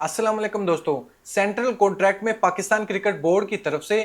अस्सलाम वालेकुम दोस्तों। सेंट्रल कॉन्ट्रैक्ट में पाकिस्तान क्रिकेट बोर्ड की तरफ से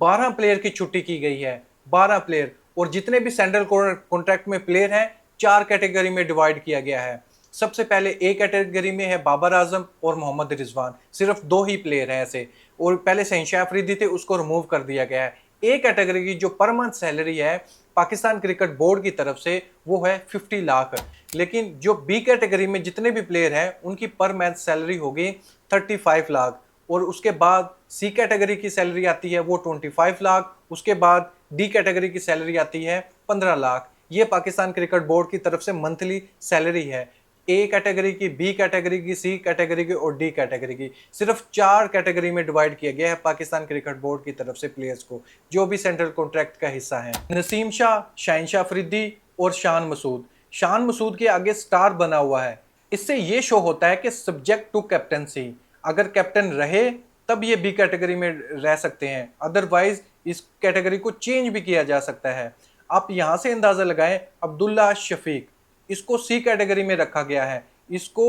12 प्लेयर की छुट्टी की गई है। 12 प्लेयर, और जितने भी सेंट्रल कॉन्ट्रैक्ट में प्लेयर हैं, 4 कैटेगरी में डिवाइड किया गया है। सबसे पहले ए कैटेगरी में है बाबर आजम और मोहम्मद रिजवान। सिर्फ 2 ही प्लेयर हैं ऐसे, और पहले शहनशाह अफरीदी थे, उसको रिमूव कर दिया गया है। ए कैटेगरी की जो पर मंथ सैलरी है पाकिस्तान क्रिकेट बोर्ड की तरफ से, वो है 50 लाख। लेकिन जो बी कैटेगरी में जितने भी प्लेयर हैं उनकी पर मंथ सैलरी होगी 35 लाख। और उसके बाद सी कैटेगरी की सैलरी आती है वो 25 लाख। उसके बाद डी कैटेगरी की सैलरी आती है 15 लाख। ये पाकिस्तान क्रिकेट बोर्ड की तरफ से मंथली सैलरी है। ए कैटेगरी की, बी कैटेगरी की, सी कैटेगरी की और डी कैटेगरी की। सिर्फ 4 कैटेगरी में डिवाइड किया गया है पाकिस्तान क्रिकेट बोर्ड की तरफ से प्लेयर्स को, जो भी सेंट्रल कॉन्ट्रैक्ट का हिस्सा है। नसीम शाह, शहनशाह अफरीदी और शान मसूद। शान मसूद के आगे स्टार बना हुआ है। इससे ये शो होता है कि सब्जेक्ट टू कैप्टनसी, अगर कैप्टन रहे तब ये बी कैटेगरी में रह सकते हैं, अदरवाइज इस कैटेगरी को चेंज भी किया जा सकता है। आप यहां से अंदाजा लगाएं, अब्दुल्ला शफीक, इसको सी कैटेगरी में रखा गया है, इसको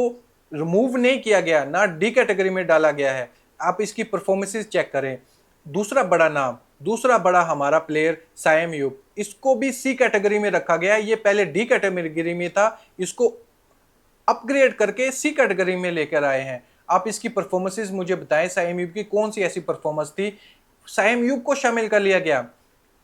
रिमूव नहीं किया गया, ना डी कैटेगरी में डाला गया है। आप इसकी परफॉर्मेंसेस चेक करें। दूसरा बड़ा नाम, दूसरा बड़ा हमारा प्लेयर साइम अयूब, इसको भी सी कैटेगरी में रखा गया है। ये पहले डी कैटेगरी में था, इसको अपग्रेड करके सी कैटेगरी में लेकर आए हैं। आप इसकी परफॉर्मेंसेस मुझे बताएं, साइम अयूब की कौन सी ऐसी परफॉर्मेंस थी। साइम अयूब को शामिल कर लिया गया,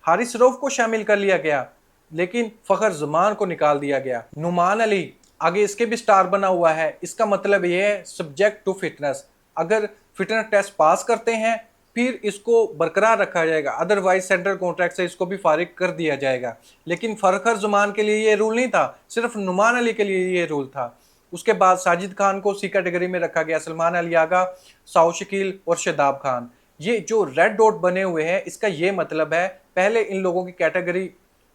हारिस रऊफ को शामिल कर लिया गया, लेकिन फखर जमान को निकाल दिया गया। नुमान अली आगे इसके भी स्टार बना हुआ है। इसका मतलब यह है सब्जेक्ट टू फिटनेस, अगर फिटनेस टेस्ट पास करते हैं फिर इसको बरकरार रखा जाएगा, अदरवाइज सेंट्रल कॉन्ट्रैक्ट से इसको भी फारिग कर दिया जाएगा। लेकिन फखर जमान के लिए ये रूल नहीं था, सिर्फ नुमान अली के लिए ये रूल था। उसके बाद साजिद खान को सी कैटेगरी में रखा गया, सलमान अली आगा, साउ शकील और शदाब खान। ये जो रेड डॉट बने हुए हैं, इसका ये मतलब है पहले इन लोगों की कैटेगरी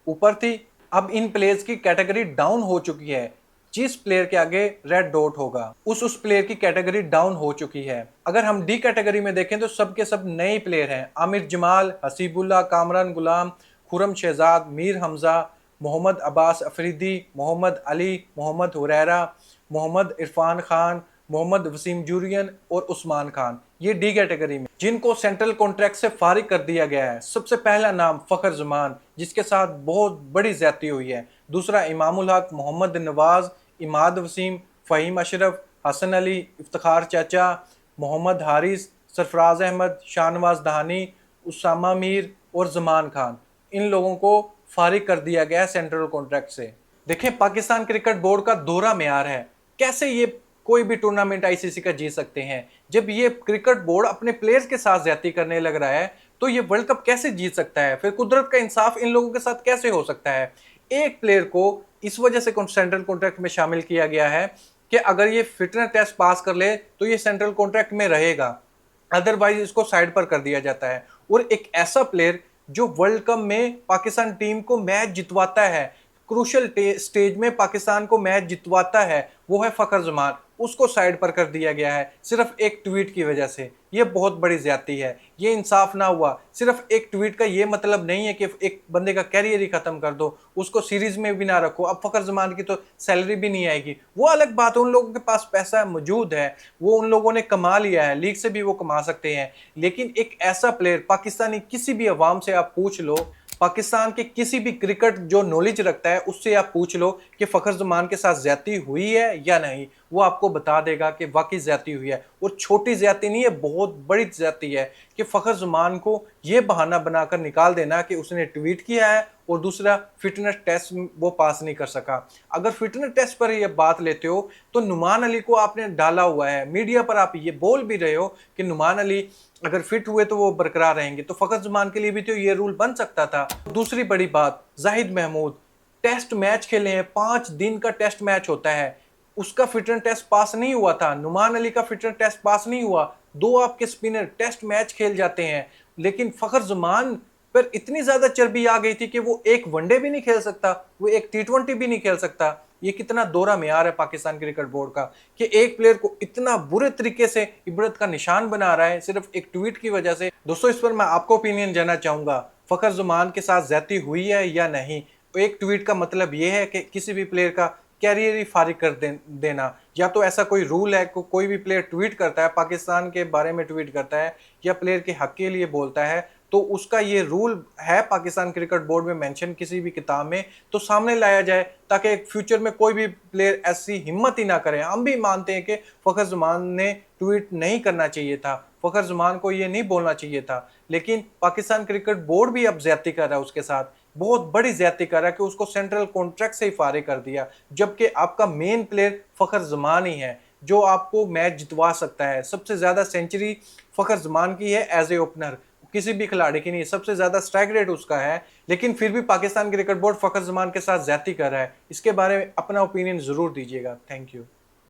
ऊपर थी, अब इन प्लेयर्स की कैटेगरी डाउन हो चुकी है। जिस प्लेयर के आगे रेड डॉट होगा उस प्लेयर की कैटेगरी डाउन हो चुकी है। अगर हम डी कैटेगरी में देखें तो सब के सब नए प्लेयर हैं। आमिर जमाल, हसीबुल्ला, कामरान गुलाम, खुरम शहजाद, मीर हमजा, मोहम्मद अब्बास अफरीदी, मोहम्मद अली, मोहम्मद हुरैरा, मोहम्मद इरफान खान, मोहम्मद वसीम जूरियन और उस्मान खान। ये डी कैटेगरी में, जिनको सेंट्रल कॉन्ट्रैक्ट से फारिग कर दिया गया है। सबसे पहला नाम फखर जमान, जिसके साथ बहुत बड़ी ज्यादती हुई है। दूसरा इमामुल हक, मोहम्मद नवाज, इमाद वसीम, फ़हीम अशरफ, हसन अली, इफ्तिखार चाचा, मोहम्मद हारिस, सरफराज अहमद, शाहनवाज दहानी, उसामा मीर और जमान खान। इन लोगों को फारिग कर दिया गया है सेंट्रल कॉन्ट्रैक्ट से। देखें, पाकिस्तान क्रिकेट बोर्ड का दोहरा मेयार है। कैसे ये कोई भी टूर्नामेंट आईसीसी का जीत सकते हैं? जब ये क्रिकेट बोर्ड अपने प्लेयर्स के साथ ज्यादती करने लग रहा है तो ये वर्ल्ड कप कैसे जीत सकता है? फिर कुदरत का इंसाफ इन लोगों के साथ कैसे हो सकता है? एक प्लेयर को इस वजह से सेंट्रल कॉन्ट्रैक्ट में शामिल किया गया है कि अगर ये फिटनेस टेस्ट पास कर ले तो ये सेंट्रल कॉन्ट्रैक्ट में रहेगा, अदरवाइज इसको साइड पर कर दिया जाता है। और एक ऐसा प्लेयर जो वर्ल्ड कप में पाकिस्तान टीम को मैच जितवाता है, क्रूशल स्टेज में पाकिस्तान को मैच जितवाता है, वो है फखर जमान, उसको साइड पर कर दिया गया है सिर्फ एक ट्वीट की वजह से। ये बहुत बड़ी ज्यादती है, ये इंसाफ ना हुआ। सिर्फ एक ट्वीट का ये मतलब नहीं है कि एक बंदे का कैरियर ही खत्म कर दो, उसको सीरीज में भी ना रखो। अब फखर जमान की तो सैलरी भी नहीं आएगी, वो अलग बात है, उन लोगों के पास पैसा मौजूद है, वो उन लोगों ने कमा लिया है, लीग से भी वो कमा सकते हैं। लेकिन एक ऐसा प्लेयर पाकिस्तानी, किसी भी अवाम से आप पूछ लो, पाकिस्तान के किसी भी क्रिकेट जो नॉलेज रखता है उससे आप पूछ लो कि फखर जमान के साथ ज्यादती हुई है या नहीं, वो आपको बता देगा कि वाकई ज्यादती हुई है। और छोटी ज्यादती नहीं है, बहुत बड़ी ज्यादती है कि फखर जमान को ये बहाना बनाकर निकाल देना कि उसने ट्वीट किया है और दूसरा फिटनेस टेस्ट वो पास नहीं कर सका। अगर फिटनेस टेस्ट पर ये बात लेते हो तो नुमान अली को आपने डाला हुआ है, मीडिया पर आप ये बोल भी रहे हो कि नुमान अली अगर फिट हुए तो वो बरकरार रहेंगे, तो फखर जमान के लिए भी तो ये रूल बन सकता था। दूसरी बड़ी बात, जाहिद महमूद टेस्ट मैच खेले हैं, 5 दिन का टेस्ट मैच होता है, उसका फिटनेस टेस्ट पास नहीं हुआ था। नुमान अली का फिटनेस टेस्ट पास नहीं हुआ। 2 आपके स्पिनर टेस्ट मैच खेल जाते हैं, लेकिन फखर जमान पर इतनी ज्यादा चर्बी आ गई थी कि वो एक वनडे भी नहीं खेल सकता, वो एक टी20 भी नहीं खेल सकता। ये कितना दोहरा मेयार है पाकिस्तान क्रिकेट बोर्ड का कि एक प्लेयर को इतना बुरे तरीके से इबरत का निशान बना रहा है सिर्फ एक ट्वीट की वजह से। दोस्तों, इस पर मैं आपको ओपिनियन जानना चाहूंगा, फखर जमान के साथ ज्यादती हुई है या नहीं? एक ट्वीट का मतलब यह है कि किसी भी प्लेयर का कैरियर ही फारिग कर देना। या तो ऐसा कोई रूल है, कोई भी प्लेयर ट्वीट करता है, पाकिस्तान के बारे में ट्वीट करता है या प्लेयर के हक के लिए बोलता है, तो उसका ये रूल है पाकिस्तान क्रिकेट बोर्ड में मेंशन किसी भी किताब में, तो सामने लाया जाए ताकि फ्यूचर में कोई भी प्लेयर ऐसी हिम्मत ही ना करे। हम भी मानते हैं कि फ़खर ज़मान ने ट्वीट नहीं करना चाहिए था, फ़खर ज़मान को ये नहीं बोलना चाहिए था, लेकिन पाकिस्तान क्रिकेट बोर्ड भी अब ज़्यादती कर रहा है उसके साथ, बहुत बड़ी ज़्यादती कर रहा है कि उसको सेंट्रल कॉन्ट्रैक्ट से ही फारिग कर दिया, जबकि आपका मेन प्लेयर फ़खर ज़मान ही है जो आपको मैच जितवा सकता है। सबसे ज़्यादा सेंचुरी फ़खर ज़मान की है एज ए ओपनर, किसी भी खिलाड़ी की नहीं, सबसे ज़्यादा स्ट्राइक रेट उसका है, लेकिन फिर भी पाकिस्तान क्रिकेट बोर्ड फ़खर ज़मान के साथ ज़्यादती कर रहा है। इसके बारे में अपना ओपिनियन ज़रूर दीजिएगा। Thank you.